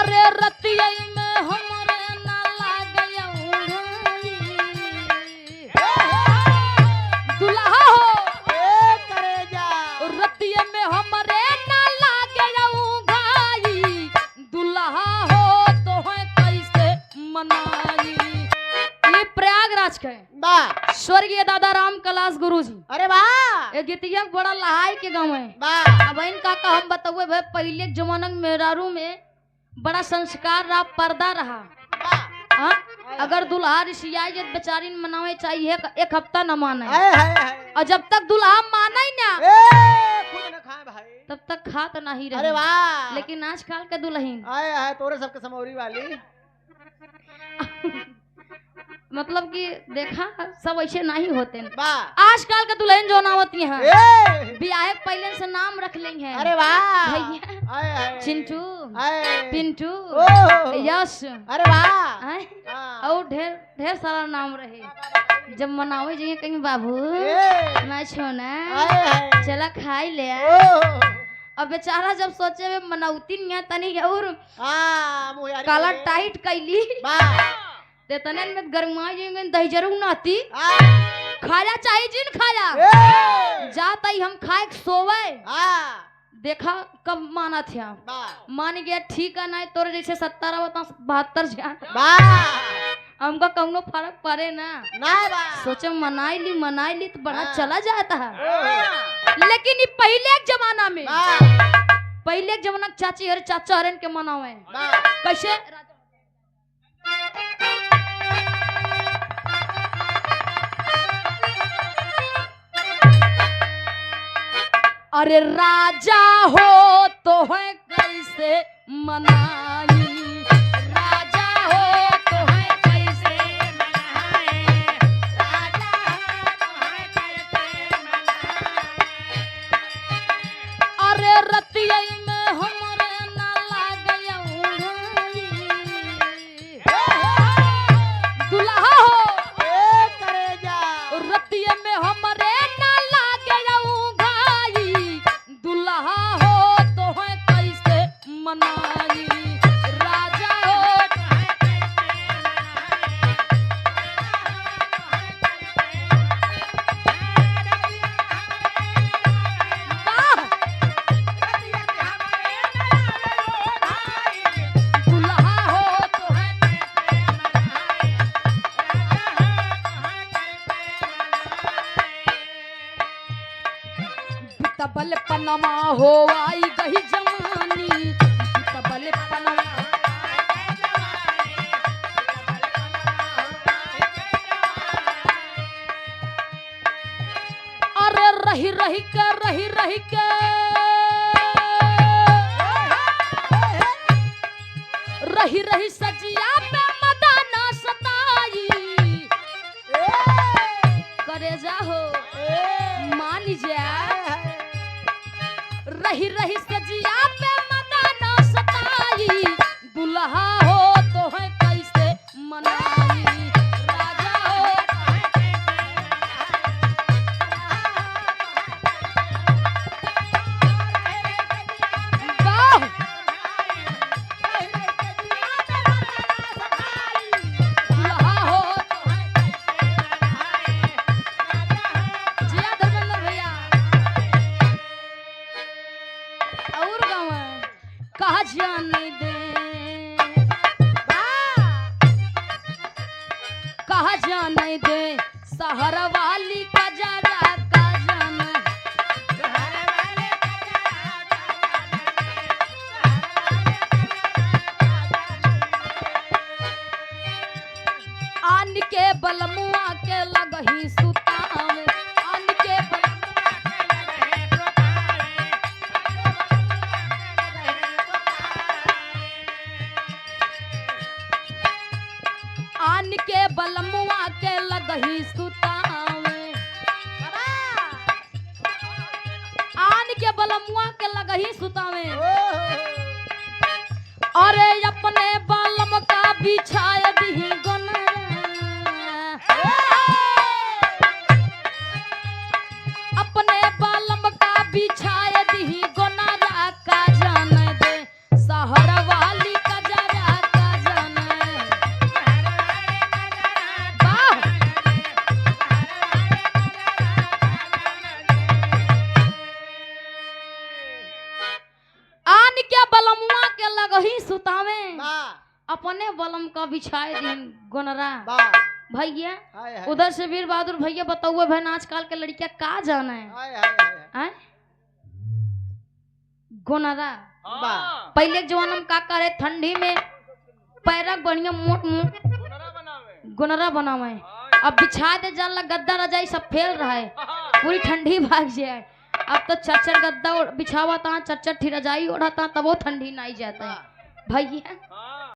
अरे रतिया में हमरे ना लागया दुल्हा हो करेजा रतिया में हमरे ना लागया घाई दुल्हा हो तो है कैसे मनाई। ये प्रयागराज के वाह स्वर्गीय दादा राम कलाश गुरु जी अरे वाह ये गीतिया बड़ा लहाई के गाँव है। वाह अब इनका का हम बतावे भाई पहले के जमाना में मेहरारू में बड़ा संस्कार रहा पर्दा रहा। वाह हाँ? अगर दुल्हा रिसियाई जब बेचारी मनावे चाहिए एक हफ्ता न माने हाय और जब तक दुल्हा माने ही ना खुद न खाए भाई तब तक खा तो नहीं अरे रहे। वाह लेकिन आजकल के दुल्हन आए हाय तोरे सबके समौरी वाली मतलब कि देखा सब ऐसे नहीं होते। वाह आजकल के दुल्हन जो ना होती हैं ए ब्याह के पहले से नाम रख लेंगे हैं। अरे वाह भैया आए हाय चिंटू हाय पिंटू ओह यश अरे वाह हैं? हाँ। और ढेर ढेर सारा नाम रहे। जब मनावे जाइए कहीं बाबू ए मैं छोना आए हाय चला खाई ले ओह अब बेचारा जब सोचे वे मनौती नहीं तनी और हां मुयारी काला टाइट कैली वाह ते तने में गरमाई जाएंगे दही जरूर नाती हां खाया चाहिए जिन खाया ए जाता ही हम खाए के सोवे हां देखा कब माना था वाह मान गया ठीक है नहीं तोरे जैसे 70 बता 72 जा वाह हमको कौनो फर्क पड़े ना नहीं वाह सोचो मनाई ली तो बड़ा हाँ। चला जाता है। ओह लेकिन ये पहले के जमाना में वाह पहले के जमाना के चाची हरे चाचा हरन के मनावे वाह कैसे अरे राजा हो तो है कैसे मनाई राजा हो तो है कैसे मनाई राजा हो तो है कैसे मनाई अरे रतिया में हमरे ना लागया दुल्हा हो करेजा रतिया में हमरे ना लागया घाई दुल्हा हो तो है कैसे मनाई राजा हो तो है वाह! दुल्हा हो तो है तबल पनमा हो आई गई जवानी तबल पनमा अरे रही रही के रही सजिया पे मदाना सताई करे जाहो मान जा रही सजिया पे मदाना सताई दुल्हा हो तो है कैसे मनाई राजा हो वाह! दुल्हा हो तो है जिया धर्मेंद्र भैया और गाँव कहा जाने दे कहा जाने दे शहर वाली का जरा का जाने आन के बलमुआ के लगही सुतावे आन के आन के बलमुआ के लगही सुतावे आन के बलमुआ के लगही सुतावे अरे अपने बालम का बिछाए दी अपने बालम का बिछाए दी गोनारा का जान दे शहर वाली का वही सुतावे वाह अपने बलम का बिछाए दिन गोनरा वाह भैया। हाय हाय उधर से वीर बहादुर भैया बताओ बहन आजकल के लड़कियां का जाना है हाय हाय हैं? गोनरा वाह पहले के जमाना में का करे ठंडी में पैरक बढ़िया मोट मोट गोनरा बनावे अब बिछा दे जाला गद्दा रजाई सब फैल रहा है पूरी ठंडी भाग जाए। अब तो चरचर गद्दा बिछावा था चरचर रजाई ओढ़ा था तब वो ठंडी नहीं जाता है भैया।